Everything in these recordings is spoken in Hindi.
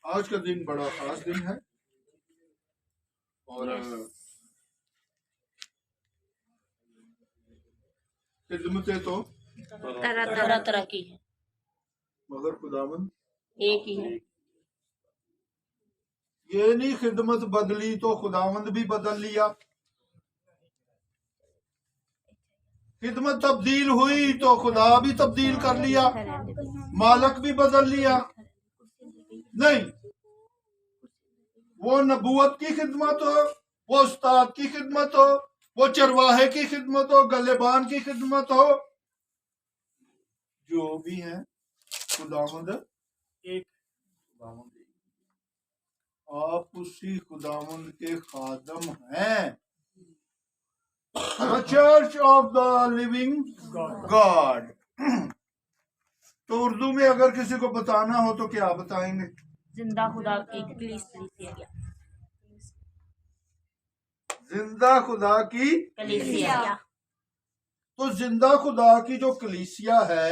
आज का दिन बड़ा खास दिन है और खिदमतें तो तरह तरह की है, मगर खुदावंद एक ही है। ये नहीं खिदमत बदली तो खुदावंद भी बदल लिया, खिदमत तब्दील हुई तो खुदा भी तब्दील कर लिया, मालक भी बदल लिया। नहीं, वो नबूवत की खिदमत हो, वो उस्ताद की खिदमत हो, वो चरवाहे की खिदमत हो, गलेबान की खिदमत हो, जो भी है खुदावंद एक। आप उसी खुदावंद के खादम हैं, the church of the living God. तो उर्दू में अगर किसी को बताना हो तो क्या बताएंगे? जिंदा खुदा की कलीसिया। जिंदा खुदा की कलीसिया। तो जिंदा खुदा की जो कलीसिया है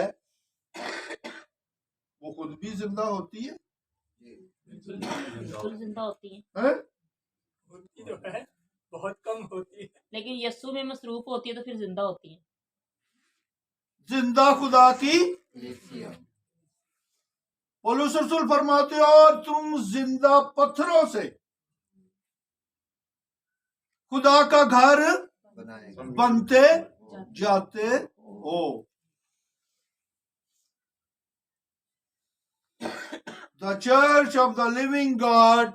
वो खुद भी जिंदा होती है, बिल्कुल जिंदा होती है? होती तो है, बहुत कम होती है, लेकिन यस्सु में मसरूफ होती है तो फिर जिंदा होती है। जिंदा खुदा की पौलुस रसूल फरमाते हो और तुम जिंदा पत्थरों से खुदा का घर बनते जाते हो। The church of the living God,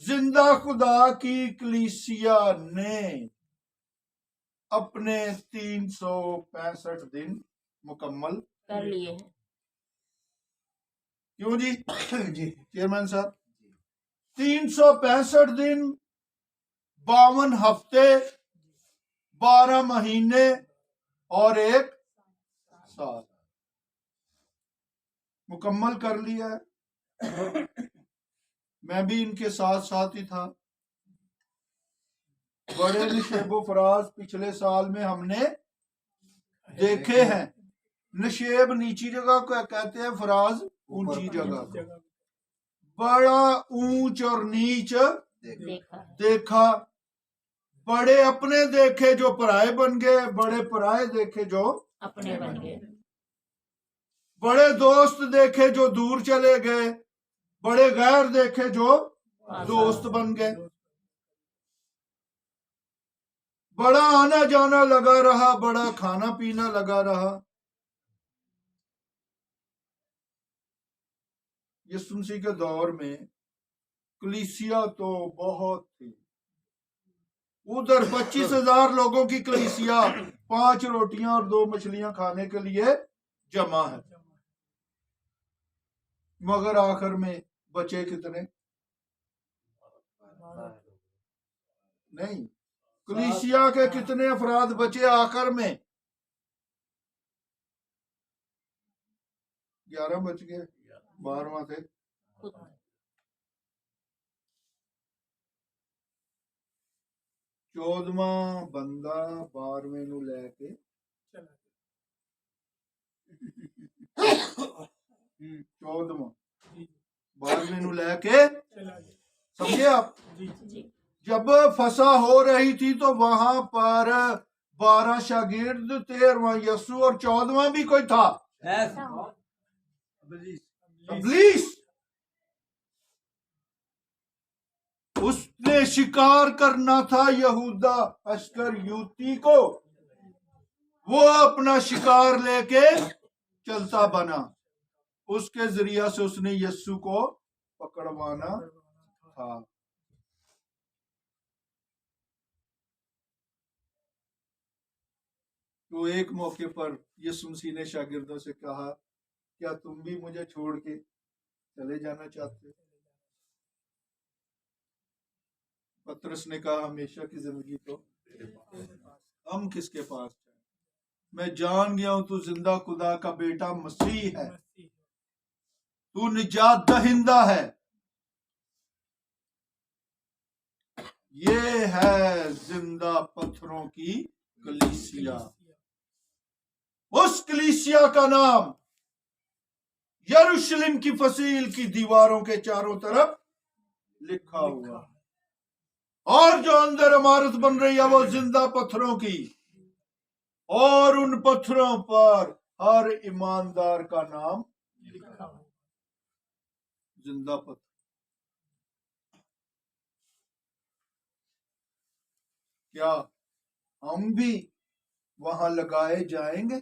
जिंदा खुदा की कलीसिया ने अपने 365 दिन मुकम्मल कर लिए हैं। क्यों जी? जी चेयरमैन साहब, 365 दिन, 52 हफ्ते, 12 महीने और 1 साल मुकम्मल कर लिया है। मैं भी इनके साथ साथ ही था। बड़े नशेबो फराज पिछले साल में हमने देखे हैं। नशेब नीची जगह को कहते हैं, फराज ऊंची जगह। बड़ा ऊंच और नीच देखा, बड़े अपने देखे जो पराये बन गए, बड़े पराये देखे जो अपने बन गए, बड़े दोस्त देखे जो दूर चले गए, बड़े गैर देखे जो दोस्त बन गए। बड़ा आना जाना लगा रहा, बड़ा खाना पीना लगा रहा। यीशु मसीह के दौर में कलीसिया तो बहुत थी। उधर 25,000 लोगों की कलीसिया 5 रोटियां और 2 मछलियां खाने के लिए जमा है, मगर आखिर में बचे कितने? नहीं, कलीसिया के कितने अफराद बचे आखिर में? 11 बच गए, 12वां थे। चौदवा बंदा 12वें नू लेके 14वां 12वें नू लेके, समझे आप? जब फसा हो रही थी तो वहां पर 12 शागिर्द, 13वां यस्सु और 14वां भी कोई था, इब्लीस। उसने शिकार करना था यहूदा अस्करियोती को, वो अपना शिकार लेके चलता बना। उसके जरिया से उसने यस्सु को पकड़वाना था। तो एक मौके पर यीशु मसीह ने शागिर्दों से कहा, क्या तुम भी मुझे छोड़ के चले जाना चाहते हो? पतरस ने कहा, हमेशा की जिंदगी तो हम किसके पास जाए? मैं जान गया हूं तू जिंदा खुदा का बेटा मसीह है, तू निजात दहिंदा है। ये है जिंदा पत्थरों की कलीसिया। उस कलीसिया का नाम यरूशलेम की फसील की दीवारों के चारों तरफ लिखा हुआ। और जो अंदर इमारत बन रही है वो जिंदा पत्थरों की, और उन पत्थरों पर हर ईमानदार का नाम लिखा हुआ। जिंदा पत्थर। क्या हम भी वहां लगाए जाएंगे?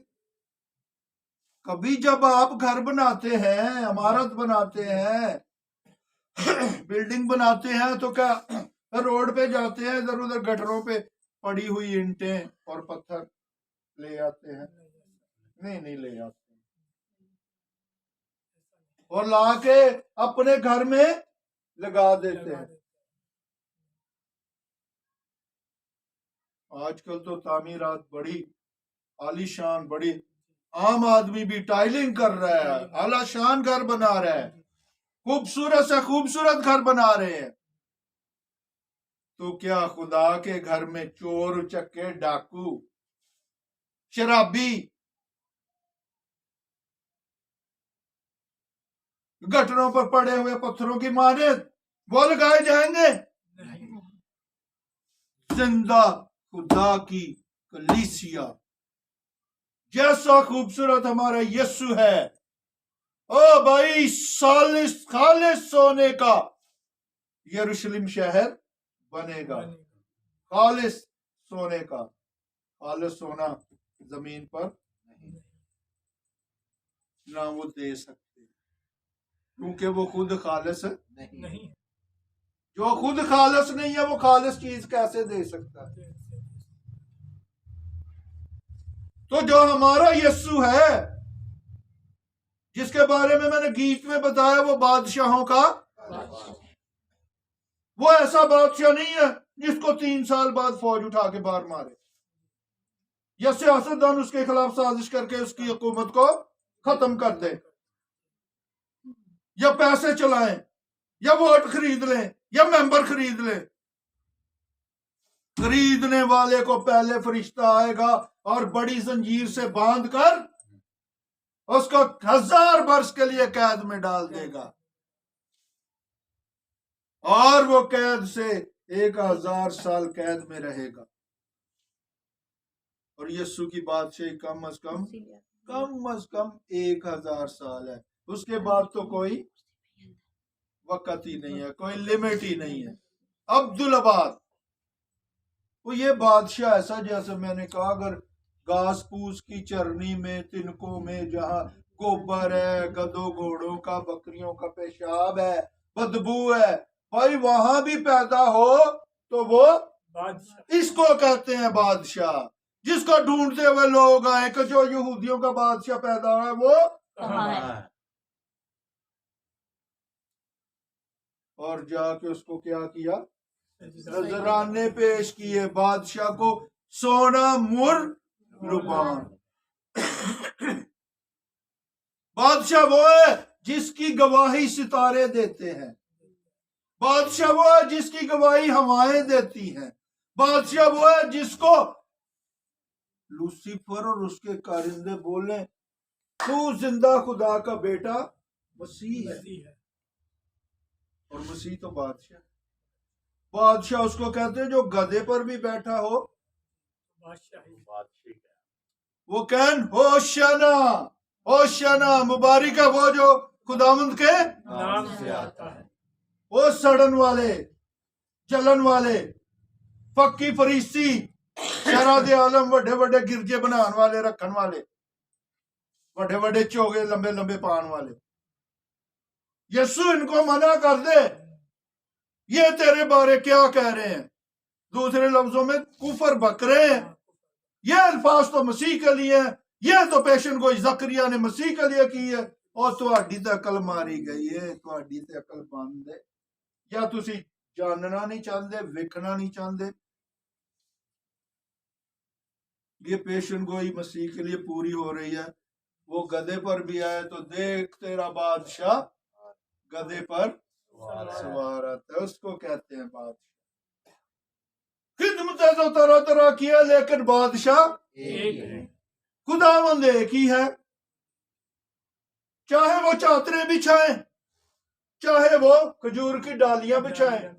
कभी जब आप घर बनाते हैं, इमारत बनाते हैं, बिल्डिंग बनाते हैं, तो क्या रोड पे जाते हैं, इधर उधर गटरों पे पड़ी हुई ईंटें और पत्थर ले आते हैं? नहीं ले आते, और लाके अपने घर में लगा देते हैं। आजकल तो तामीरात बड़ी आलीशान, बड़ी, आम आदमी भी टाइलिंग कर रहा है, आलीशान घर बना रहा है, खूबसूरत से खूबसूरत घर बना रहे हैं। तो क्या खुदा के घर में चोर उचक्के, डाकू, शराबी, गटरों पर पड़े हुए पत्थरों की मानद वो लगाए जाएंगे? नहीं। जिंदा खुदा की कलीसिया, जैसा खूबसूरत हमारा यीशु है, ओ भाई, सालिस खालिस सोने का यरूशलेम शहर बनेगा। खालिस सोने का। खालिस सोना जमीन पर ना वो दे सकते, क्योंकि वो खुद खालिस नहीं। जो खुद खालिस नहीं है वो खालिस चीज कैसे दे सकता है? तो जो हमारा यीशु है, जिसके बारे में मैंने गीत में बताया, वो बादशाहों का, वो ऐसा बादशाह नहीं है जिसको 3 साल बाद फौज उठा के बाहर मारे, या सियासतदान उसके खिलाफ साजिश करके उसकी हुकूमत को खत्म कर दे, या पैसे चलाएं, या वोट खरीद लें, या मेंबर खरीद लें। खरीदने वाले को पहले फरिश्ता आएगा और बड़ी जंजीर से बांध कर उसको 1000 वर्ष के लिए कैद में डाल देगा, और वो कैद से 1000 साल कैद में रहेगा। और यीशु की बादशाही कम अज कम 1000 साल है। उसके बाद तो कोई वक्त ही नहीं है, कोई लिमिट ही नहीं है। अब्दुल आबाद, वो ये बादशाह ऐसा, जैसे मैंने कहा, अगर घास फूस की चरनी में, तिनकों में, जहां गोबर है, गधों घोड़ों का, बकरियों का पेशाब है, बदबू है, भाई वहां भी पैदा हो तो वो बादशाह। इसको कहते हैं बादशाह, जिसको ढूंढते हुए लोग आए कि जो यहूदियों का बादशाह पैदा हुआ है वो कहाँ है? और जाके उसको क्या किया? नजराने पेश किए, बादशाह को सोना मुर रुबान। बादशाह वो है जिसकी गवाही सितारे देते हैं, बादशाह वो है जिसकी गवाही हवाएं देती हैं, बादशाह वो है जिसको लूसीफर और उसके कारिंदे बोले तू जिंदा खुदा का बेटा मसीह है। और मसीह तो बादशाह, बादशाह उसको कहते हैं जो गधे पर भी बैठा हो, वो कहन होशाना, होशाना, मुबारक है वो जो खुदावंद के नाम से आता है। वो सड़न वाले, जलन वाले, फक्की फरीसी, शरादे आलम, वड्डे वड्डे गिरजे बनाने वाले, रखन वाले, वड्डे वड्डे चोगे लंबे लंबे पान वाले, यीशु इनको मना कर दे, ये तेरे बारे क्या कह रहे हैं? दूसरे लफ्जों में कुफर बक रहे हैं। ये अल्फाज तो मसीह के लिए है, ये तो पेशन गोई जकरिया ने मसीह के लिए की है, और तुहाडी ते अकल मारी गई है, तुहाडी ते अकल बंद है, या तुसी जानना नहीं चाहते, वेखना नहीं चाहते। ये पेशन गोई मसीह के लिए पूरी हो रही है। वो गधे पर भी आए तो देख तेरा बादशाह गधे पर सवार आता है, उसको कहते हैं बादशाह। खिदमतें तो तरह तरह की है, लेकिन बादशाह एक है। खुदावंद एक ही है। चाहे वो चादरें बिछाएं, चाहे वो खजूर की डालियां बिछाएं,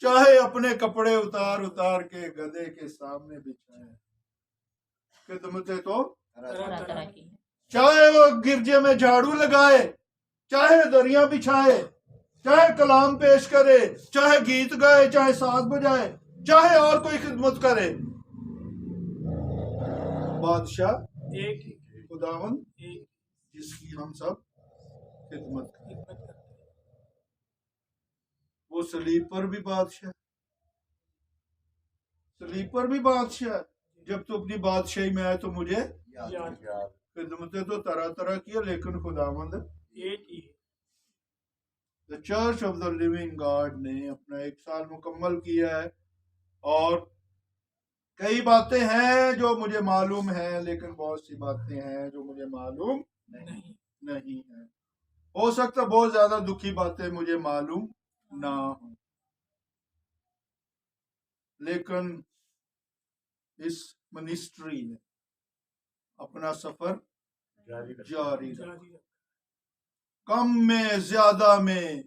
चाहे अपने कपड़े उतार उतार के गधे के सामने बिछाएं, खिदमतें तो तरह तरह की है। चाहे वो गिरजे में झाड़ू लगाए, चाहे दरिया बिछाए, चाहे कलाम पेश करे, चाहे गीत गाए, चाहे साज बजाए, चाहे और कोई खिदमत करे, बादशाह एक ही खुदावन एक जिसकी हम सब खिदमत करें। खिदमत करते हैं। वो सलीब पर भी बादशाह, सलीब पर भी बादशाह। जब तू अपनी बादशाही में आए तो मुझे याद खिदमतें तो तरह तरह की है, लेकिन खुदावंद एक ही है। The church of the living God ने अपना 1 साल मुकम्मल किया है, और कई बातें हैं जो मुझे मालूम है, लेकिन बहुत सी बातें हैं जो मुझे मालूम नहीं नहीं है। हो सकता बहुत ज्यादा दुखी बातें मुझे मालूम ना हो, लेकिन इस मिनिस्ट्री ने अपना सफर जारी रखा। जारी रख। कम में ज्यादा में,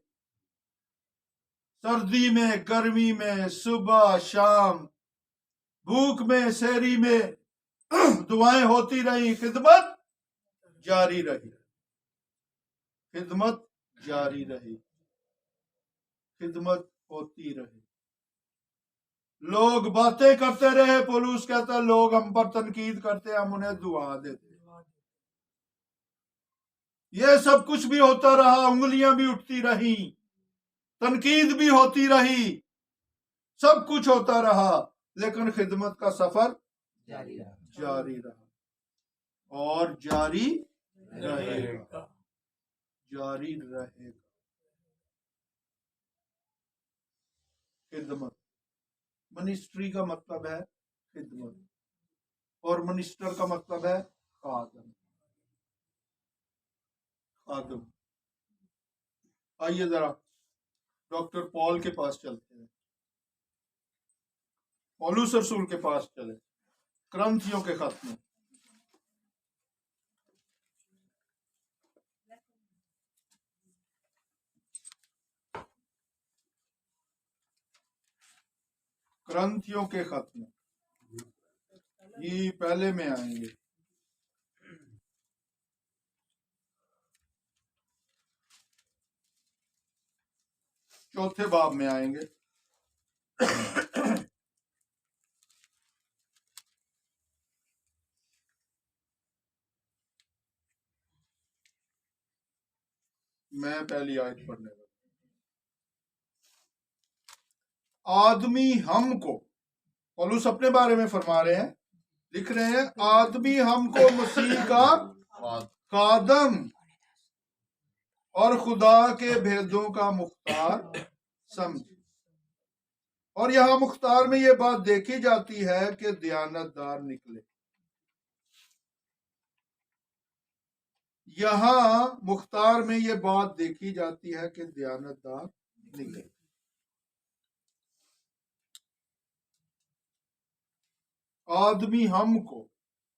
सर्दी में गर्मी में, सुबह शाम, भूख में सहरी में दुआएं होती रही, खिदमत जारी रही, खिदमत जारी रही, खिदमत होती रही। लोग बातें करते रहे, पौलुस कहता लोग हम पर तनकीद करते, हम उन्हें दुआ देते। ये सब कुछ भी होता रहा, उंगलियां भी उठती रही, तनकीद भी होती रही, सब कुछ होता रहा, लेकिन खिदमत का सफर जारी रहा और जारी रहेगा, जारी रहेगा। खिदमत, मिनिस्ट्री का मतलब है खिदमत, और मिनिस्टर का मतलब है खादम। खादम। आइए जरा डॉक्टर पॉल के पास चलते हैं, पौलुस रसूल के पास चले, करंथियों के खत में। करंथियों के खत में ये पहले में आएंगे, चौथे बाब में आएंगे। मैं पहली आयत पढ़ने लगा। आदमी हमको, पौलुस अपने बारे में फरमा रहे हैं, लिख रहे हैं, आदमी हमको मसीह का खादम और खुदा के भेदों का मुख्तार समझे। और यहाँ मुख्तार में ये बात देखी जाती है कि दयानतदार निकले। यहाँ मुख्तार में ये बात देखी जाती है कि दयानतदार निकले। आदमी हमको,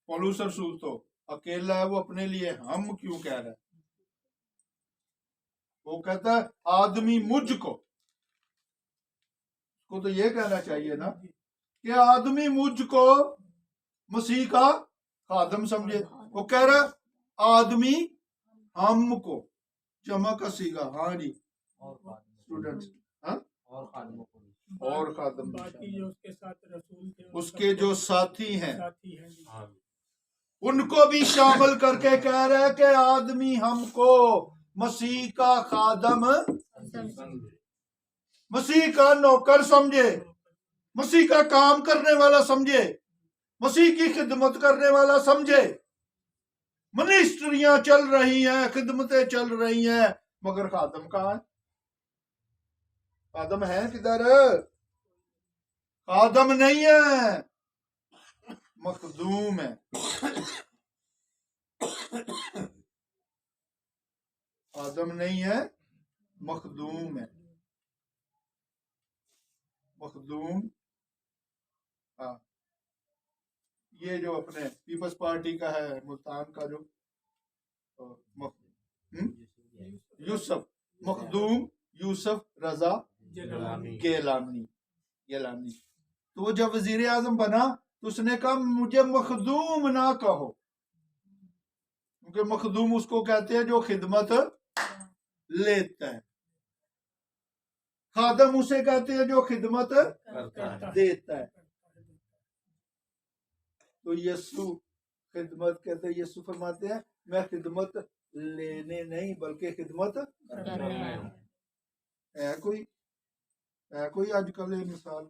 पौलुस रसूल तो अकेला है, वो अपने लिए हम क्यों कह रहा है? वो कहता है आदमी मुझको, को तो ये कहना चाहिए ना कि आदमी मुझको मसीह का खादम समझे। वो कह रहा आदमी हमको, जमा का सीगा, हाँ जी स्टूडेंट्स, हाँ और खादम, बाकी जो उसके साथ रसूल थे, उसके जो साथी हैं साथी हैं जी। उनको भी शामिल करके कह रहा है कि आदमी हमको मसीह का खादम, मसीह का नौकर समझे, मसीह का काम करने वाला समझे, मसीह की खिदमत करने वाला समझे। मिनिस्ट्रियां चल रही हैं, खिदमतें चल रही हैं, मगर खादम कहाँ है? खादम है किधर? खादम नहीं है, मखदूम है। खादम नहीं है, मखदूम है। मखदूम, हाँ, ये जो अपने पीपल्स पार्टी का है मुल्तान का जो यूसुफ, मखदूम यूसुफ रजा जलानी गेलानी। तो वो जब वजीर आजम बना तो उसने कहा मुझे मखदूम ना कहो, क्योंकि मखदूम उसको कहते हैं जो खिदमत लेता है, खादम उसे कहते हैं जो खिदमत देता है। तो यीशु खिदमत कहते हैं, यीशु फरमाते हैं मैं खिदमत लेने नहीं बल्कि खिदमत है कोई आजकल ये मिसाल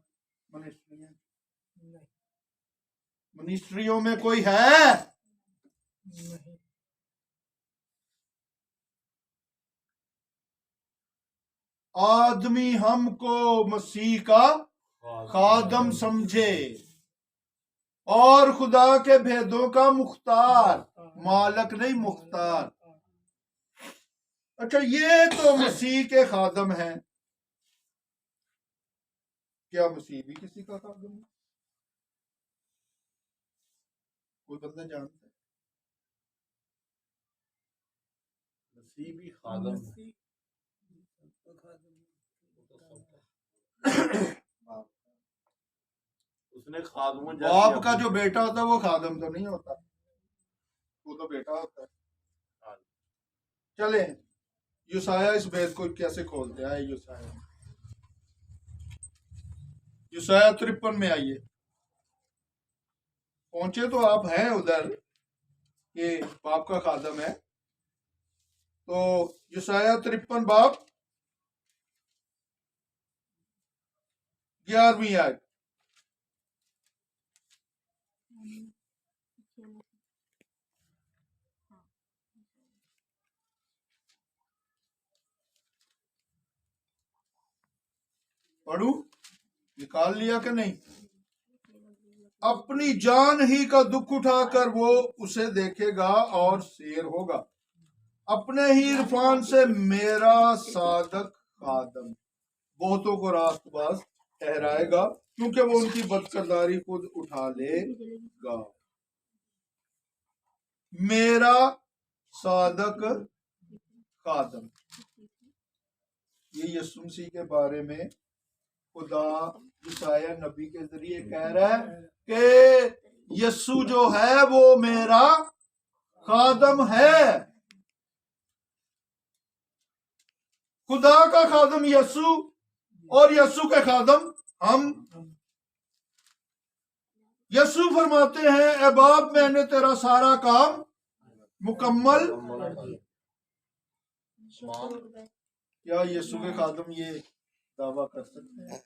मिनिस्ट्रियों में कोई है? आदमी हमको मसीह का खादम समझे और खुदा के भेदों का मुख्तार, मालक नहीं मुख्तार। अच्छा, ये तो मसीह के खादम हैं, क्या मसीह भी किसी का खादम है? कोई बंदा जानता है? मसीह भी खादम है। उसने खादमों बाप का जो बेटा होता है वो खादम तो नहीं होता, वो तो बेटा होता है। चले यूसाया इस भेद को कैसे खोलते हैं। यूसाया 53 में आइए, पहुंचे तो आप हैं उधर, ये बाप का खादम है। तो यूसाया 53 बाप 11वीं आयत। पढ़ू, निकाल लिया कि नहीं? अपनी जान ही का दुख उठाकर वो उसे देखेगा और शेर होगा, अपने ही इरफान से मेरा सादक खादम बहुतों को रास्तबाज ठहराएगा, क्योंकि वो उनकी बदकिरदारी खुद उठा लेगा। मेरा सादक खादम, ये यीशु मसीह के बारे में खुदा ईसाया नबी के जरिए कह रहा है कि यीशु जो है वो मेरा खादम है। खुदा का खादम यीशु और यीशु के खादम हम। यीशु फरमाते हैं ए बाप मैंने तेरा सारा काम मुकम्मल। क्या यीशु के खादम ये दावा कर सकते हैं,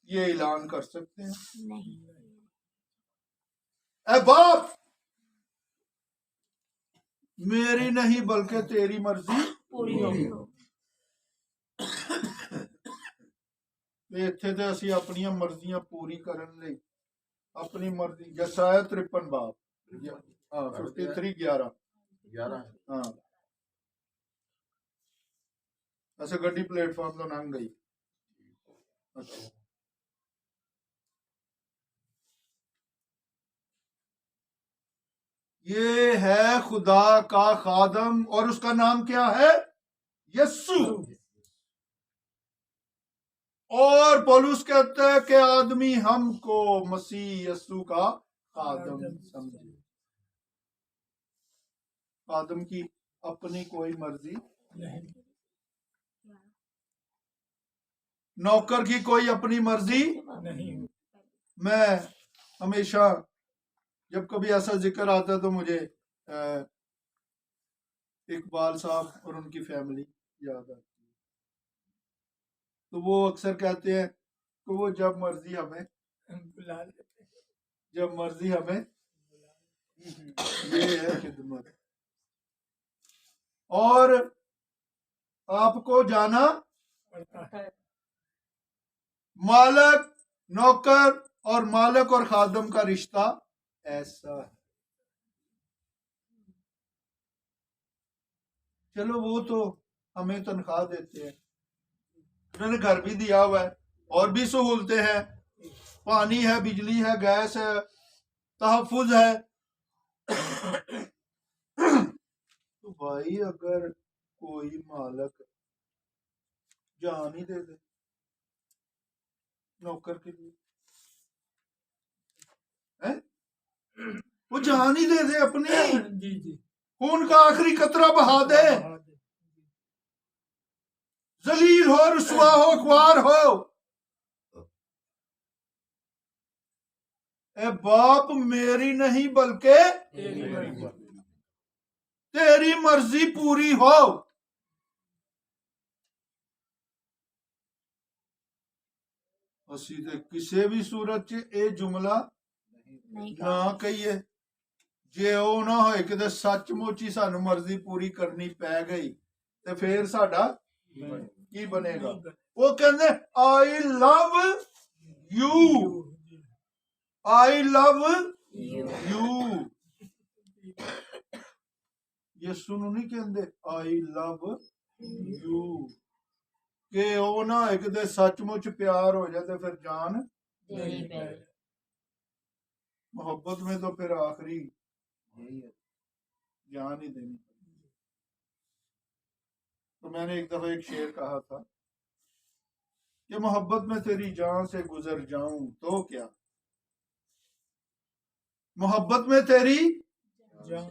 ये ऐलान कर सकते हैं? नहीं। ए बाप मेरी नहीं बल्कि तेरी मर्जी पूरी होगी। इत्थे ते असी अपनी मर्जियां पूरी करन लई अपनी मर्जी। यशाया 53 बाप 53:11 हाँ। अच्छा गड्डी प्लेटफॉर्म तो लंघ गई। अच्छा ये है खुदा का खादम और उसका नाम क्या है? यीशु। और पौलुस कहते हैं कि आदमी हमको मसीह यीशु का खादम समझे। खादम की अपनी कोई मर्जी नहीं, नौकर की कोई अपनी मर्जी नहीं। मैं हमेशा जब कभी ऐसा जिक्र आता है तो मुझे इकबाल साहब और उनकी फैमिली याद आती है। तो वो अक्सर कहते हैं कि वो जब मर्जी हमें बुला लेते हैं। जब मर्जी हमें, ये है खिदमत। और आपको जाना पड़ता है। मालक नौकर और मालक और खादम का रिश्ता ऐसा है। चलो वो तो हमें तनख्वाह देते हैं, उन्होंने घर भी दिया हुआ है और भी सहूलतें हैं, पानी है, बिजली है, गैस है, तहफ्फुज है। तो भाई अगर कोई मालक जान ही दे दे नौकर के लिए, है? वो जान ही दे दे अपनी, जी जी खून का आखिरी कतरा बहा दे, जलील हो, रुसवा हो, ख्वार हो। ए बाप मेरी नहीं बल्कि तेरी मर्जी पूरी हो। ਅਸੀਂ ਤੇ ਕਿਸੇ ਵੀ ਸੂਰਤ 'ਚ ਇਹ ਜੁਮਲਾ नहीं ਨਾ ਕਹੀਏ। ਜੇ ਉਹ ਨਾ ਹੋਏ ਕਿਤੇ ਸੱਚਮੁੱਚ ਹੀ ਸਾਨੂੰ ਮਰਜ਼ੀ ਪੂਰੀ ਕਰਨੀ ਪੈ ਗਈ ਤੇ ਫੇਰ ਸਾਡਾ ਕੀ ਬਣੇਗਾ? ਉਹ ਕਹਿੰਦੇ ਆਈ love you, I love you. ਯਿਸੂ ਨੂੰ ਨਹੀਂ ਕਹਿੰਦੇ ਆਈ ਲਵ ਯੂ, कि वो ना एक दे सचमुच प्यार हो जाए तो फिर जान देनी पड़ेगी। मोहब्बत में तो फिर आखिरी यही है, जान ही देनी। तो मैंने एक दफा एक शेर कहा था कि मोहब्बत में तेरी जान से गुजर जाऊं तो क्या, मोहब्बत में तेरी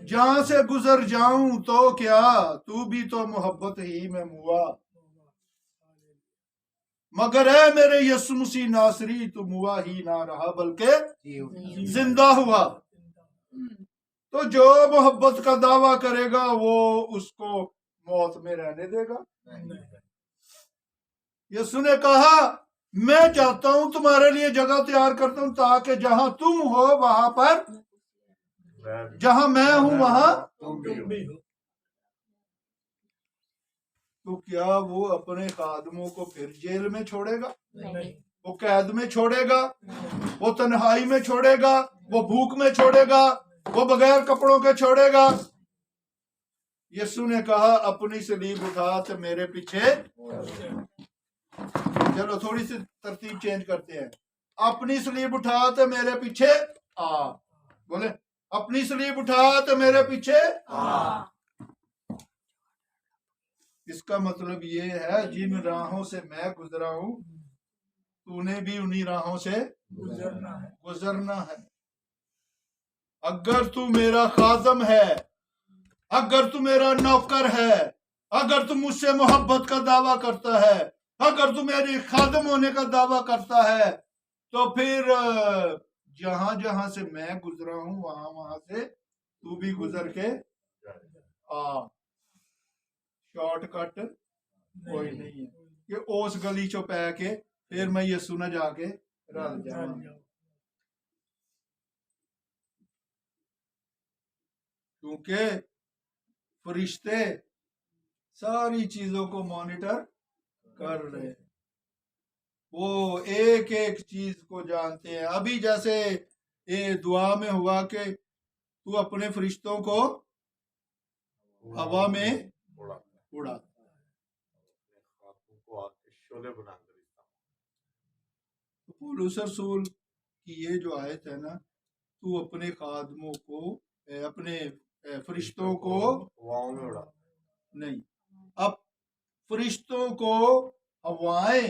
जान से गुजर जाऊं तो क्या, तू भी तो मोहब्बत ही में मुआ, मगर है मेरे यसु मसीह नासरी तू मुआ ही ना रहा बल्कि जिंदा हुआ। तो जो मोहब्बत का दावा करेगा वो उसको मौत में रहने देगा? यसु ने कहा मैं चाहता हूं तुम्हारे लिए जगह तैयार करता हूं ताकि जहां तुम हो वहां पर, जहां मैं हूं वहां तुम भी हो। तो क्या वो अपने खादमों को फिर जेल में छोड़ेगा? नहीं वो कैद में छोड़ेगा? वो तन्हाई में छोड़ेगा? वो भूख में छोड़ेगा? वो बगैर कपड़ों के छोड़ेगा? यीशु ने कहा अपनी सलीब उठा तो मेरे पीछे। चलो थोड़ी सी तरतीब चेंज करते हैं। अपनी सलीब उठा तो मेरे पीछे आ, बोले अपनी सलीब उठा तो मेरे पीछे आ। इसका मतलब ये है जिन राहों से मैं गुजरा हूं तूने भी उन्हीं राहों से गुजरना है। अगर तू मेरा खादम है, अगर तू मेरा नौकर है, अगर तू मुझसे मोहब्बत का दावा करता है, अगर तू मेरे खादम होने का दावा करता है, तो फिर जहां जहां से मैं गुजरा हूं वहां वहां से तू भी गुजर के आ। शॉर्टकट कोई नहीं है कि उस गली चो पै के फिर मैं यसू ना जाके रल जाऊं। क्योंकि फरिश्ते सारी चीजों को मॉनिटर कर रहे हैं, वो एक एक चीज को जानते हैं। अभी जैसे ये दुआ में हुआ कि तू अपने फरिश्तों को हवा में उड़ा, शोले बना कर पौलुस रसूल की ये जो आयत है ना, तू अपने खादमों को अपने फरिश्तों को हवाओं में उड़ा, नहीं, अब फरिश्तों को हवाएं,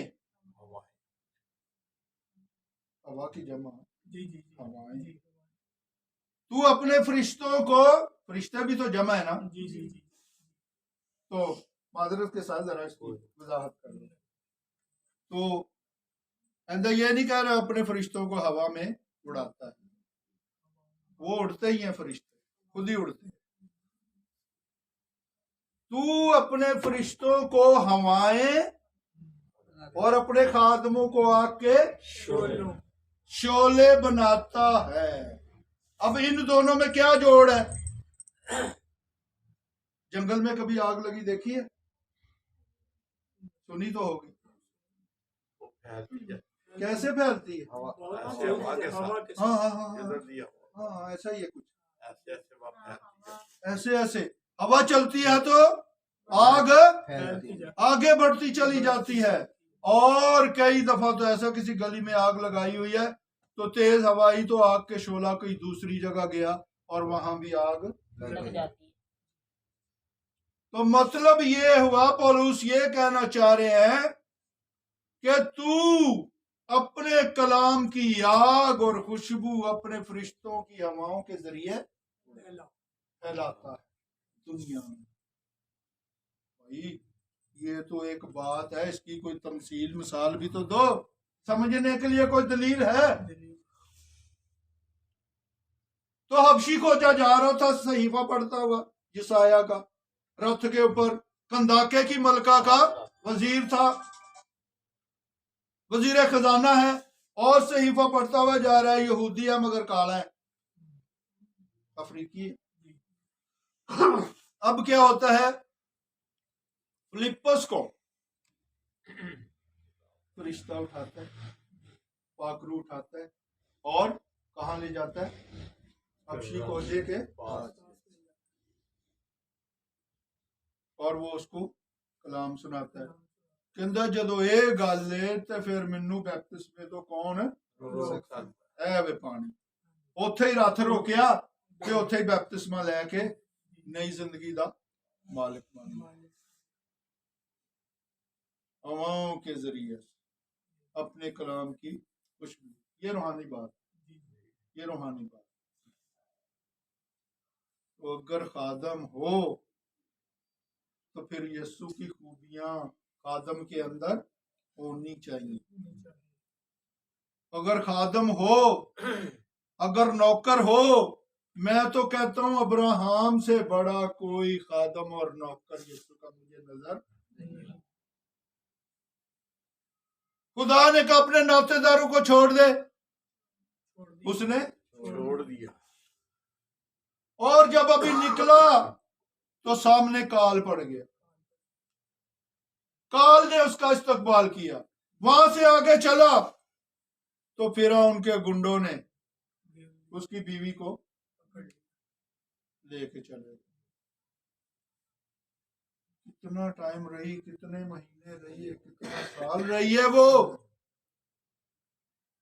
हवा की जमा जी जी हवाएं, तू अपने फरिश्तों को, फरिश्ते भी तो जमा है ना, जी जी जी तो माजरत के साथ जरा इसकी वजाहत कर लो। तो अंदर ये नहीं कह रहे अपने फरिश्तों को हवा में उड़ाता है, वो उड़ते ही हैं फरिश्ते, खुद ही उड़ते हैं। तू अपने फरिश्तों को हवाएं और अपने खादमों को आग के शोले बनाता है। अब इन दोनों में क्या जोड़ है? जंगल में कभी आग लगी देखी है? सुनी तो होगी। कैसे फैलती है? हाँ हाँ हाँ हाँ, ऐसा ही है कुछ, ऐसे ऐसे हवा चलती है तो आग आगे बढ़ती चली जाती है। और कई दफा तो ऐसा किसी गली में आग लगाई हुई है तो तेज हवा ही तो आग के शोला कोई दूसरी जगह गया और वहां भी आग लग जाती है। तो मतलब ये हुआ, पौलुस ये कहना चाह रहे हैं कि तू अपने कलाम की आग और खुशबू अपने फरिश्तों की हवाओं के जरिए फैलाता है दुनिया में। भाई ये तो एक बात है, इसकी कोई तमसील मिसाल भी तो दो, समझने के लिए कोई दलील है। तो हबशी खोजा जा रहा था, सहीफा पढ़ता हुआ यशायाह का, रथ के ऊपर कंदाके की मलका का वजीर था, वजीर खजाना है, और सहीफा पढ़ता हुआ जा रहा है, यहूदी है मगर काला है, अफ्रीकी है। अब क्या होता है, फिलिप्पस को फरिश्ता उठाता है, पाकरू उठाता है और कहां ले जाता है, हबशी खोजे के पास, और वो उसको कलाम सुनाता है। कहता जदों ये गल है ते फिर मैनू बैपतिस्मे तो कौन है वे पानी। उत्थे ही रथ रोकिया ते उत्थे ही बैपतिस्मा लैके नई जिंदगी दा मालिक बन गया। हवाओं के जरिए अपने कलाम की खुशबू, ये रूहानी बात, ये रूहानी बात। तो अगर खादम हो तो फिर यीशु की खूबियां खादम के अंदर होनी चाहिए। अगर खादम हो, अगर नौकर हो, मैं तो कहता हूं अब्राहम से बड़ा कोई खादम और नौकर यीशु का मुझे नजर नहीं। खुदा ने कहा अपने नातेदारों को छोड़ दे, उसने छोड़ दिया। और जब अभी निकला तो सामने काल पड़ गया, काल ने उसका इस्तकबाल किया। वहां से आगे चला तो फिर उनके गुंडों ने उसकी बीवी को लेके चले। कितना टाइम रही, कितने महीने रही है, कितना साल रही है, वो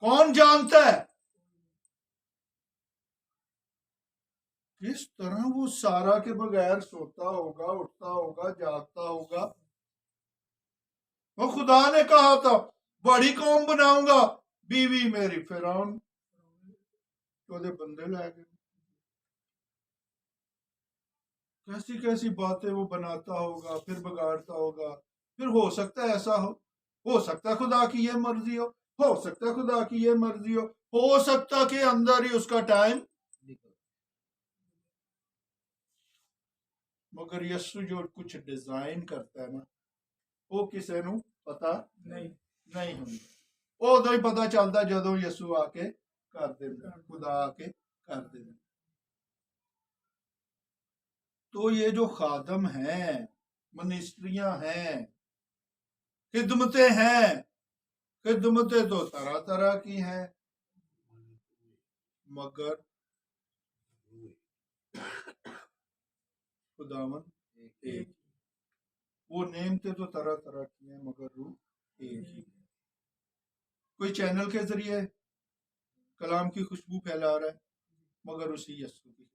कौन जानता है। किस तरह वो सारा के बगैर सोता होगा, उठता होगा, जागता होगा। वो खुदा ने कहा था बड़ी कौम बनाऊंगा, बीवी मेरी फिरौन तो बंदे ला गए। कैसी कैसी बातें वो बनाता होगा, फिर बिगाड़ता होगा। फिर हो सकता है ऐसा हो सकता है खुदा की ये मर्जी हो सकता है खुदा की ये मर्जी हो सकता कि अंदर ही उसका टाइम। मगर यीशु जो कुछ डिजाइन करता है ना, वो किसी नू पता नहीं होंदा। उदों ही पता चलता जदों यीशु आके कर देंदा, खुदा आके कर देंदा। तो ये जो खादम हैं, मिनिस्ट्रियां हैं, खिदमतें हैं, खिदमतें तो तरह तरह की हैं, मगर खुदावन एक। वो नेमते तो तरह तरह की हैं मगर रूह एक ही। कोई चैनल के जरिए कलाम की खुशबू फैला रहा है मगर उसी यीशु की।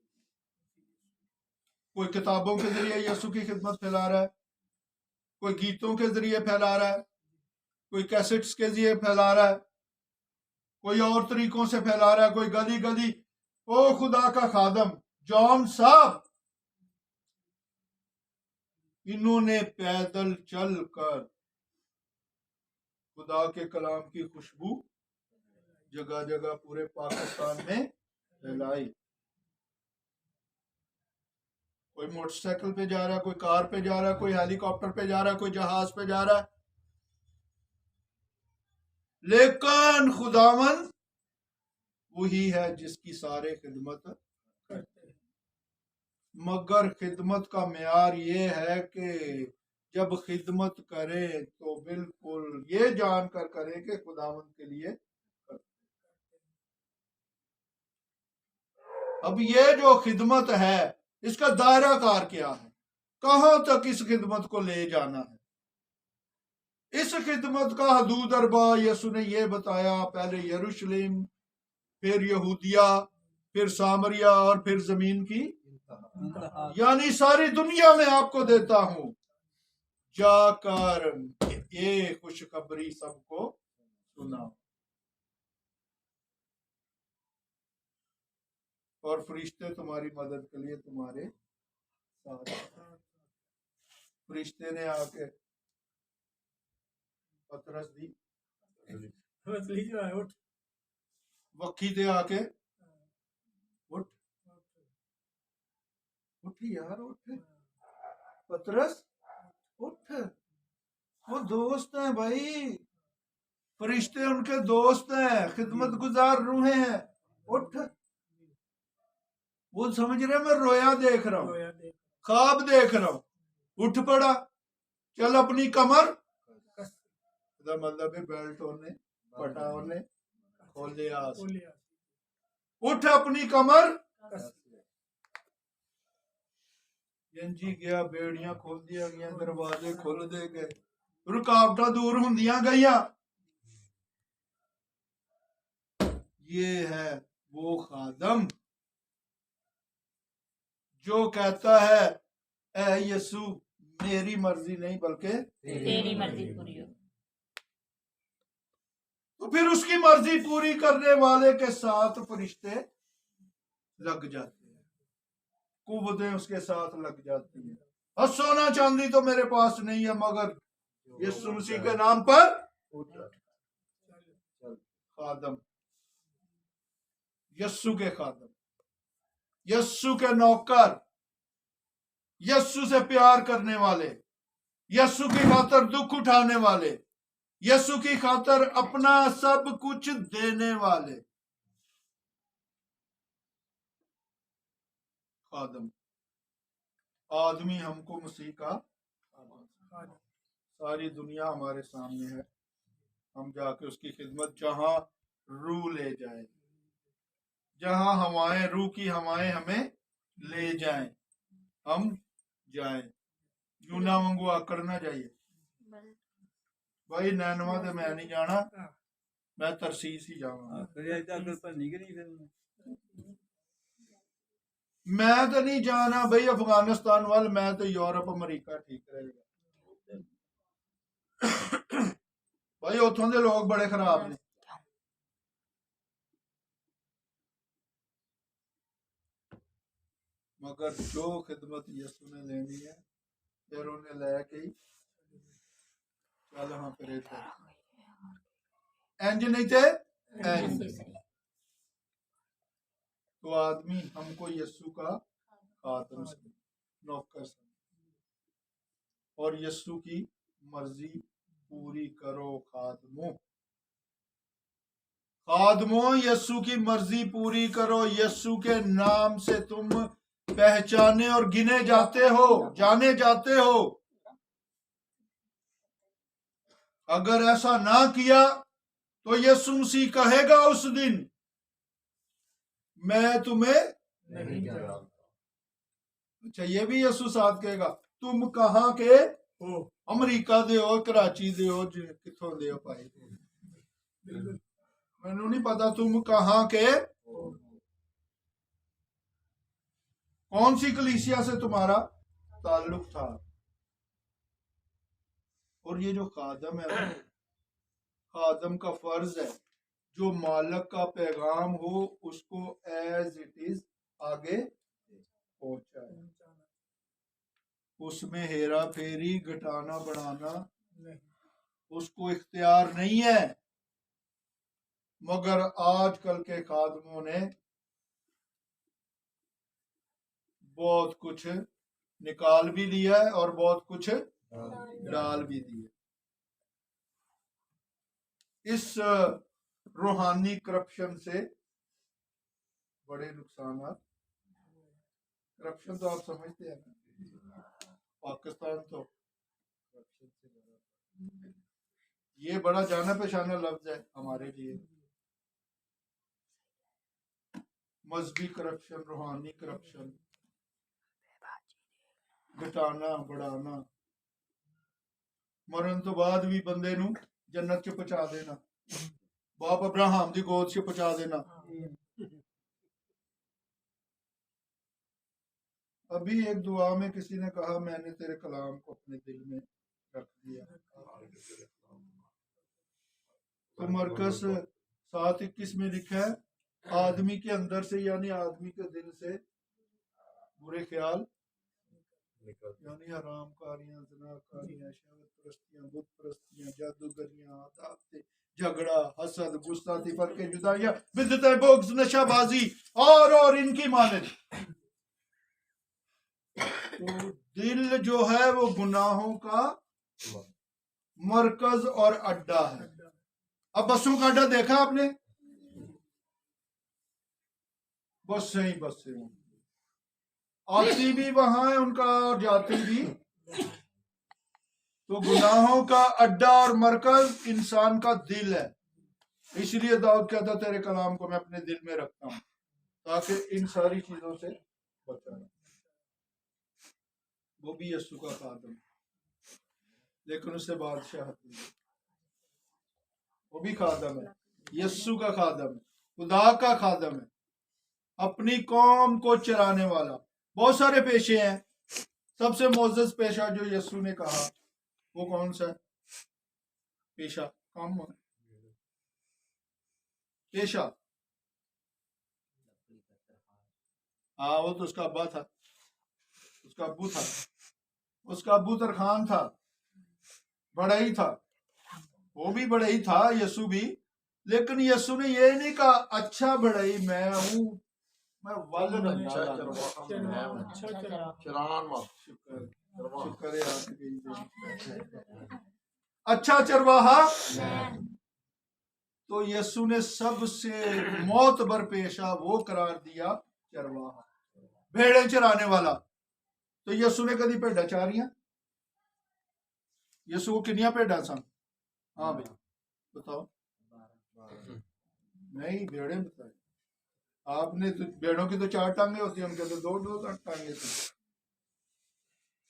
कोई किताबों के जरिए यीशु की खिदमत फैला रहा है, कोई गीतों के जरिए फैला रहा है, कोई कैसेट्स के जरिए फैला रहा है, कोई और तरीकों से फैला रहा है, कोई गली गली। ओ खुदा का खादम जॉन साहब, इन्होंने पैदल चल कर खुदा के कलाम की खुशबू जगह जगह पूरे पाकिस्तान में फैलाई। कोई मोटरसाइकिल पे जा रहा है, कोई कार पे जा रहा है, कोई हेलीकॉप्टर पे जा रहा है, कोई जहाज पे जा रहा है, लेकिन खुदावन वही है जिसकी सारे खिदमत करते हैं। मगर खिदमत का मेयार ये है कि जब खिदमत करे तो बिल्कुल ये जानकर करे कि खुदावन के लिए करते। अब ये जो खिदमत है इसका दायरा कार क्या है, कहां तक इस खिदमत को ले जाना है। इस खिदमत का हदूद अरबा यीशु ने यह बताया, पहले यरूशलेम, फिर यहूदिया, फिर सामरिया और फिर जमीन की यानी सारी दुनिया में आपको देता हूं, जाकर ये खुशखबरी सबको सुनाओ। और फरिश्ते तुम्हारी मदद के लिए तुम्हारे साथ। फरिश्ते ने आके पतरस दी मछली जो है उठ वक्की दे आके, उठ उठ यार उठ, पतरस उठ, वो दोस्त हैं भाई, फरिश्ते उनके दोस्त हैं, खिदमत गुजार रूहें हैं, उठ। वो समझ रहे मैं रोया देख रहा हूं, रोया देख ख्वाब देख रहा हूं, उठ पड़ा, चल अपनी कमर, इसका मतलब है बेल्ट होने पटा होने खोले आस, बोलिया उठ अपनी कमर। कस जी गया, बेड़ियां खोल दिया गया, दरवाजे खोल दे गए, रुकावटां दूर होंदियां गईयां। ये है वो खादम जो कहता है ऐ यीशु मेरी मर्जी नहीं बल्कि तेरी मर्जी पूरी हो। तो फिर उसकी मर्जी पूरी करने वाले के साथ फरिश्ते लग जाते हैं, कुव्वतें उसके साथ लग जाती हैं। और सोना चांदी तो मेरे पास नहीं है, मगर यीशु मसीह के नाम पर खादम, यीशु के खादम, यीशु के नौकर, यीशु से प्यार करने वाले, यीशु की खातर दुख उठाने वाले, यीशु की खातर अपना सब कुछ देने वाले खादम। आदमी हमको मसीह का, सारी दुनिया हमारे सामने है, हम जाके उसकी खिदमत जहां रूह ले जाए, जहां हवाएं, रूह की हवाएं हमें ले जाएं, हम जाएं। यूं ना मंगू आकड़ ना जाइए भाई, नैनवा ते मैं नहीं जाना, मैं तरसीस ही जाऊंगा। मैं तो नहीं जाना भाई अफगानिस्तान वाल, मैं तो यूरोप अमेरिका ठीक रहेगा भाई, उथों के लोग बड़े खराब ने। मगर जो खिदमत यीशु ने लेनी है, फिर उन्हें लैके ही चल हाँ फिर इंज नहीं थे इंज। तो आदमी हमको यीशु का खादम समझे, नौकर समझे, और यीशु की मर्जी पूरी करो खादमों। खादमों यीशु की मर्जी पूरी करो, यीशु के नाम से तुम पहचाने और गिने जाते हो, जाने जाते हो। अगर ऐसा ना किया तो यीशु मसीह कहेगा उस दिन मैं तुम्हें नहीं जाना अच्छा, ये भी यीशु साथ कहेगा तुम कहाँ के हो अमरीका दे हो, कराची दे हो, किथों दे हो भाई, बिल्कुल मैनू नहीं पता तुम कहाँ के, कौन सी कलीसिया से तुम्हारा ताल्लुक था। और ये जो खादम है, खादम का फर्ज है जो मालिक का पैगाम हो उसको एज इट इज आगे पहुंचाए, उसमें हेरा फेरी घटाना बढ़ाना नहीं उसको इख्तियार नहीं है। मगर आजकल के खादमों ने बहुत कुछ निकाल भी लिया है और बहुत कुछ डाल भी दिया। इस रूहानी करप्शन से बड़े नुकसान, करप्शन तो आप समझते हैं ना, पाकिस्तान तो करप्शन से बड़ा, ये बड़ा जाना पहचाना लफ्ज है हमारे लिए। मजहबी करप्शन, रूहानी करप्शन, घटाना बढ़ाना, मरण तो बाद भी बंदे नू जन्नत च पहुंचा देना, बाप अब्राहम दी गोद च पहुंचा देना। अभी एक दुआ में किसी ने कहा मैंने तेरे कलाम को अपने दिल में रख दिया। तो मरकज 7:21 में लिखा है आदमी के अंदर से यानी आदमी के दिल से बुरे ख्याल यानी हराम कारियां, ज़नाकारियां, शहवत परस्तियां, बुत परस्तियां, जादूगरियां, आदातें, झगड़ा, हसद, गुस्सा, फरके, जुदाइयां, बिद्दतें, बुग़्ज़, नशाबाजी और इनकी मानद। तो दिल जो है वो गुनाहों का मरकज और अड्डा है। अब बसों का अड्डा देखा आपने? बस से ही बस से आती भी वहां है उनका और जाती भी। तो गुनाहों का अड्डा और मरकज इंसान का दिल है। इसलिए दाऊद कहता तेरे कलाम को मैं अपने दिल में रखता हूं ताकि इन सारी चीजों से बचा रहे। वो भी यस्सु का खादम लेकिन उसे बादशाह, वो भी खादम है, यस्सु का खादम है, खुदा का खादम है, अपनी कौम को चराने वाला। बहुत सारे पेशे हैं। सबसे मोअज़्ज़ज़ पेशा जो यस्सु ने कहा वो कौन सा है? पेशा काम पेशा। हाँ वो तो उसका अब्बा था, उसका अब्बू था, उसका अब्बू तरखान था, बड़ा ही था, वो भी बड़ा ही था, यस्सु भी। लेकिन यस्सु ने ये नहीं कहा अच्छा बढ़ई मैं हूं, मैं वालिद अच्छा चरवाहा। तो यस्सु ने सबसे मोतबर पेशा वो करार दिया चरवाहा, भेड़े चराने वाला। तो यस्सु ने कभी भेड़ा चारियां? यस्सु को किनिया भेड़ा सन? हाँ भाई बताओ। नहीं भेड़े बताए आपने। तो भेड़ों की तो 4 टांगे होती है, उनके तो 2 टांगे थी।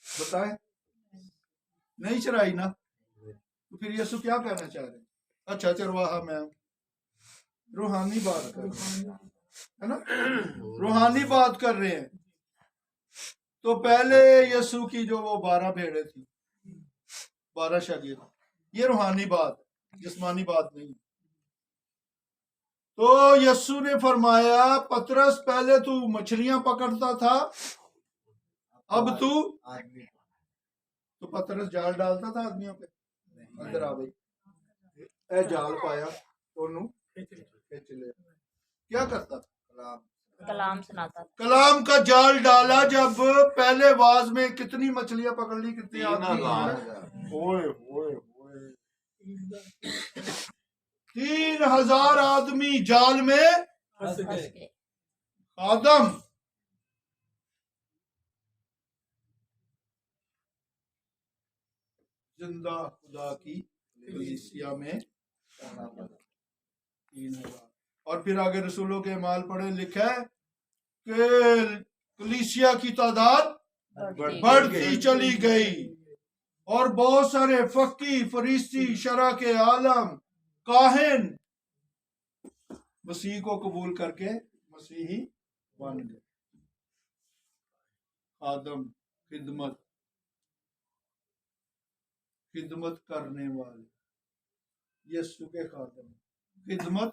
बताए नहीं चराई ना। तो फिर यीशु क्या कहना चाह रहे हैं? अच्छा चरवाहा मैं रूहानी बात कर रहे हैं, है ना? रूहानी बात कर रहे हैं। तो पहले यीशु की जो वो 12 भेड़े थी, 12 शागिर्द, ये रूहानी बात, जिस्मानी बात नहीं। तो यीशु ने फरमाया पतरस पहले तू मछलियां पकड़ता था, अब तू। तो पतरस जाल डालता था आदमियों पे, अंदर आ गई ए जाल पाया तो खींच ले। क्या करता? कलाम सुनाता था। कलाम का जाल डाला। जब पहले वाज में कितनी मछलियां पकड़ ली? कितनी आदमी? ओए ओए ओए 3000 आदमी जाल में फंस गए। आदम। जिंदा खुदा की कलीसिया में 3000। और फिर आगे रसूलों के माल पढ़े लिखा है कि कलीसिया की तादाद बढ़ती चली गई और बहुत सारे फकी, फरीसी, शरा के आलम, काहिन मसीह को कबूल करके मसीही बन गए। आदम खिदमत करने वाले, यीशु के खादम, खिदमत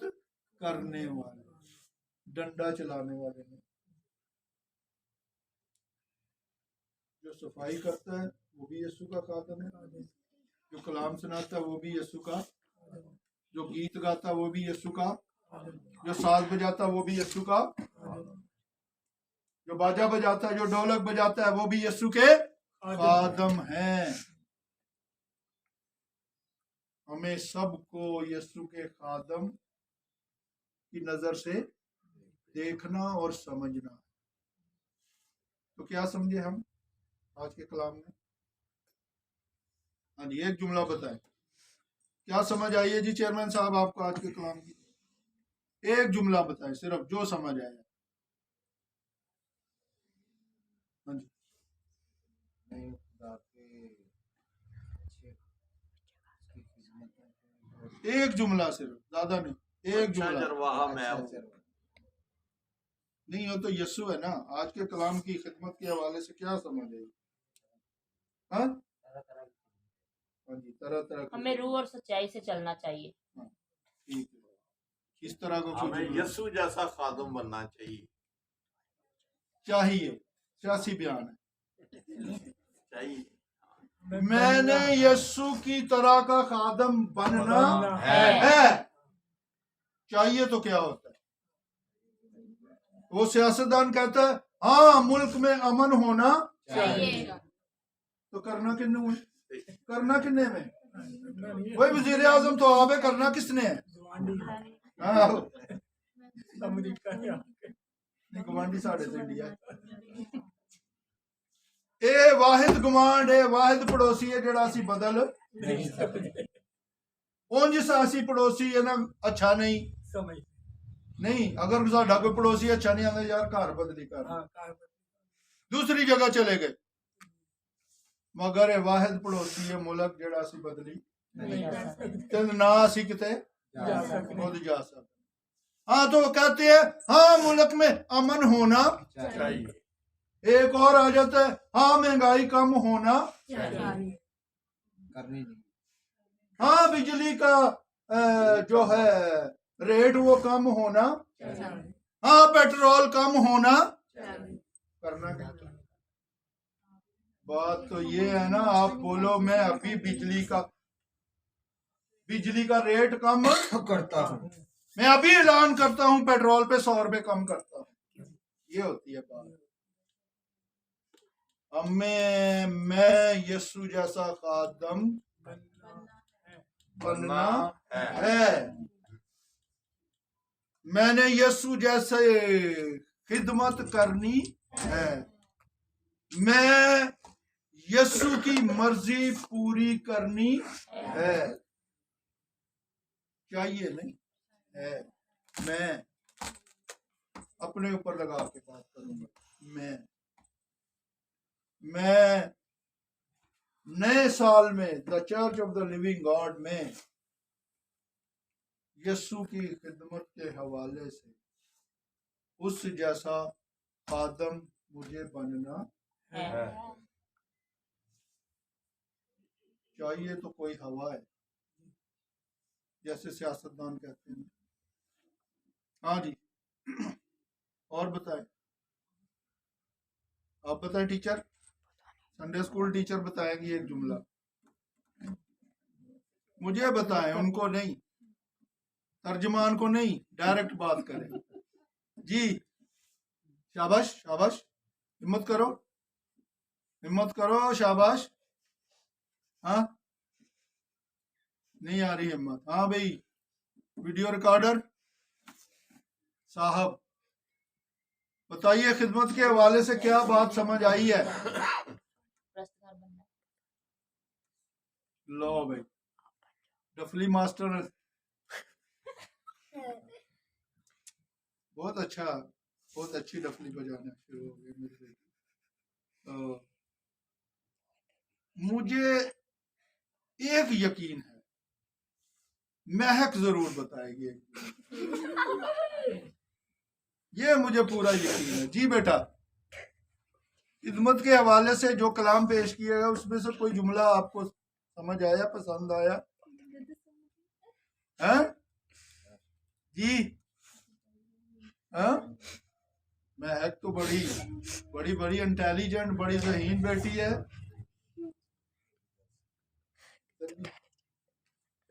करने वाले, डंडा चलाने वाले नहीं। जो सफाई करता है वो भी यीशु का खादम है, जो कलाम सुनाता है वो भी यीशु का, जो गीत गाता है वो भी यीशु का, जो साज बजाता है वो भी यीशु का, जो बाजा बजाता है, जो ढोलक बजाता है वो भी यीशु के खादम हैं। हमें सबको यीशु के खादम की नजर से देखना और समझना। तो क्या समझे हम आज के कलाम में? हाँ जी एक जुमला बताएं, क्या समझ आई है जी चेयरमैन साहब आपको आज के कलाम की? एक जुमला बताएं सिर्फ जो समझ आया। हाँ जी एक जुमला सिर्फ, ज्यादा नहीं, एक जुमला। नहीं हो तो यस्सु है ना। आज के कलाम की खिदमत के हवाले से क्या समझ है? हाँ हाँ जी, तरह तरह की। हमें रूह और सच्चाई से चलना चाहिए। हाँ, ठीक है। इस तरह का कुछ हमें यस्सु जैसा खादम बनना चाहिए। चाहिए, सियासी बयान है। चाहिए। मैंने यस्सु की तरह का खादम बनना है। है। चाहिए तो क्या होता है? वो सियासतदान कहता है हाँ मुल्क में अमन होना चाहिए। तो करना किन्ने में? करना किन्ने में? वही वजीर आजम तो आप है, करना किसने है? हाँ अमेरिका के नहीं, गवांडी साढ़े से इंडिया ए वाहिद गवांड है, वाहिद पड़ोसी है जेड़ा असी बदल नहीं सकते। उंज असी पड़ोसी है ना अच्छा नहीं समझ नहीं। अगर साडा कोई पड़ोसी अच्छा नहीं आंदा यार घर बदली कर, हाँ कार दूसरी जगह चले गए। मगर ये वाहिद पड़ोसी है मुल्क जेड़ा असी बदली नहीं कर सकते। ते ना असी किते जा सकते। खुद जा सकते। हाँ तो वो कहते हैं हाँ मुल्क में अमन होना, चाहिए। एक और आ जाता है हाँ महंगाई कम होना, चाहिए। करनी नहीं। हाँ बिजली का जो है रेट वो कम होना, हाँ पेट्रोल कम होना। करना क्या? बात तो ये है ना, आप बोलो मैं अभी बिजली का रेट कम करता हूँ। मैं अभी ऐलान करता हूँ पेट्रोल पे 100 रुपए कम करता हूँ। ये होती है बात। हमें मैं यस्सु जैसा खादम बनना है। मैंने यस्सु जैसे खिदमत करनी है। मैं यस्सु की मर्जी पूरी करनी है। चाहिए नहीं है। मैं अपने ऊपर लगा के बात करूंगा। मैं नए साल में the church of the living God में यस्सु की खिदमत के हवाले से उस जैसा खादम मुझे बनना है। चाहिए। तो कोई हवा है जैसे सियासतदान कहते हैं। हाँ जी और बताएं, आप बताएं टीचर, संडे स्कूल टीचर बताएंगी एक जुमला। मुझे बताएं, उनको नहीं, तर्जमान को नहीं, डायरेक्ट बात करें जी। शाबाश शाबाश, हिम्मत करो हिम्मत करो, शाबाश। हाँ नहीं आ रही हिम्मत। हाँ भाई वीडियो रिकॉर्डर साहब बताइए खिदमत के हवाले से क्या बात समझ आई है? प्रस्तुकार बनना। लो भाई डफली मास्टर बहुत अच्छा, बहुत अच्छी डफली बजाना शुरू हो गई मेरी बेटी। तो मुझे एक यकीन है, महक जरूर बताएगी ये मुझे पूरा यकीन है जी। बेटा खिदमत के हवाले से जो कलाम पेश किया गया उसमें से कोई जुमला आपको समझ आया, पसंद आया है जी? हाँ महक तो बड़ी बड़ी बड़ी इंटेलिजेंट, बड़ी ज़हीन बेटी है।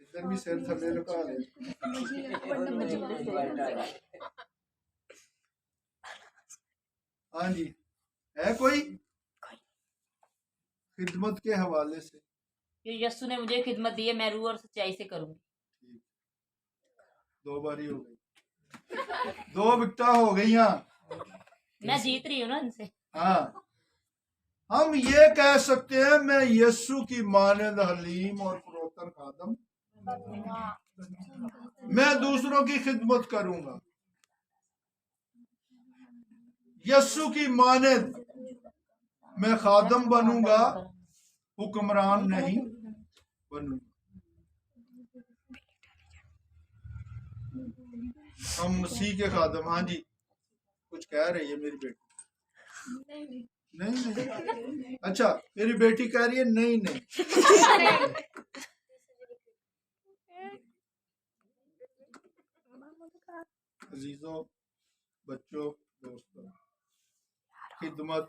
इधर भी सिर थले लगा ले। हाँ जी है कोई खिदमत के हवाले से? ये यस्सु ने मुझे खिदमत दी है, मैं रूह और सच्चाई से करूंगी। ठीक, 2 बारी हो गई, 2 विकटा हो गई। मैं जीत रही हूँ ना इनसे। हाँ हम ये कह सकते हैं मैं यस्सु की मानद हलीम और फरोतन खादम, मैं दूसरों की खिदमत करूंगा। यस्सु की मानद मैं खादम बनूंगा, हुक्मरान नहीं बनूंगा। हम मसीह के खादम। हाँ जी कुछ कुछ कह रही है मेरी बेटी? नहीं नहीं। अच्छा, मेरी बेटी कह रही है नहीं नहीं। अजीजों, बच्चों, दोस्तों, खिदमत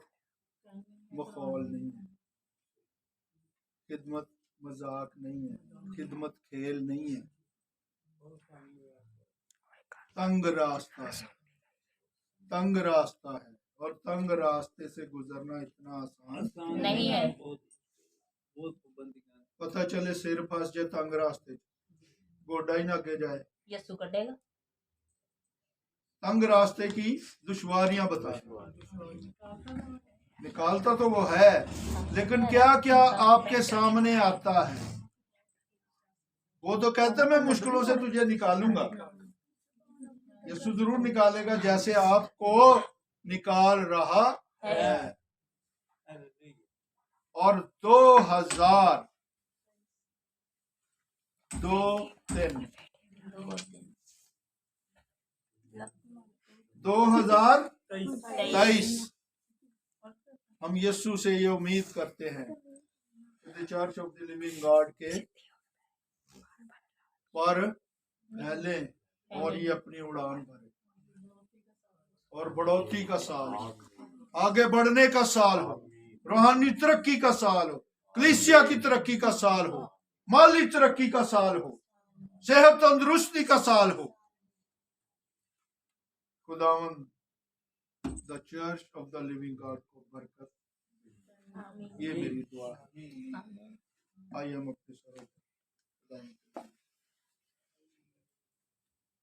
मखौल नहीं है, खिदमत मजाक नहीं है, खिदमत खेल नहीं है। तंग रास्ता है, तंग रास्ता है, और तंग रास्ते से गुजरना इतना आसान नहीं है। पता चले सिर फंस जाए तंग रास्ते, गोडा ही ना आगे जाए। यस्सु कटेगा। तंग रास्ते की दुश्वारियां बताए, निकालता तो वो है, लेकिन क्या क्या आपके सामने आता है। वो तो कहता है मैं मुश्किलों से तुझे निकालूंगा, यीशु जरूर निकालेगा, जैसे आपको निकाल रहा है। और 2023 हम यीशु से ये उम्मीद करते हैं कि church of the living God के पर पहले और ये अपनी उड़ान भरे, और बढ़ोतरी का साल हो, आगे बढ़ने का साल हो, रूहानी तरक्की का साल हो, कलीसिया की तरक्की का साल हो, माली तरक्की का साल हो, सेहत तंदुरुस्ती का साल हो। खुदावंद the church of the living God को बरकत, ये मेरी दुआ है। आई एम अपने